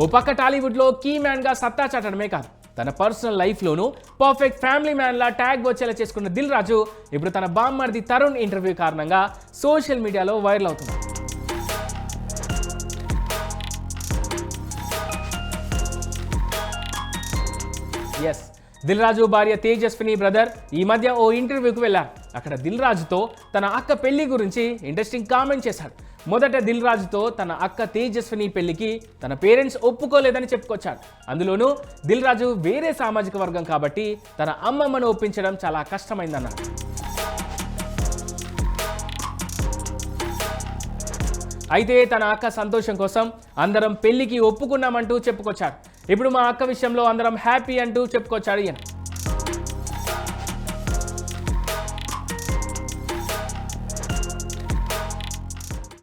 ఓ పక్క టాలీవుడ్లో కీ మ్యాన్గా సత్తా చాటడమే కాదు, తన పర్సనల్ లైఫ్లోనూ పర్ఫెక్ట్ ఫ్యామిలీ మ్యాన్లా ట్యాగ్ వచ్చేలా చేసుకున్న దిల్ రాజు ఇప్పుడు తన బామ్మర్ది తరుణ్ ఇంటర్వ్యూ కారణంగా సోషల్ మీడియాలో వైరల్ అవుతుంది. ఎస్, దిల్ రాజు భార్య తేజస్విని బ్రదర్ ఈ మధ్య ఓ ఇంటర్వ్యూకి వెళ్ళారు. అక్కడ దిల్ రాజుతో తన అక్క పెళ్లి గురించి ఇంట్రెస్టింగ్ కామెంట్ చేశాడు. మొదట దిల్ రాజుతో తన అక్క తేజస్విని పెళ్లికి తన పేరెంట్స్ ఒప్పుకోలేదని చెప్పుకొచ్చాడు. అందులోనూ దిల్ రాజు వేరే సామాజిక వర్గం కాబట్టి తన అమ్మమ్మను ఒప్పించడం చాలా కష్టమైందన్నాడు. అయితే తన అక్క సంతోషం కోసం అందరం పెళ్లికి ఒప్పుకున్నామంటూ చెప్పుకొచ్చాడు. ఇప్పుడు మా అక్క విషయంలో అందరం హ్యాపీ అంటూ చెప్పుకొచ్చాడు ఈయన.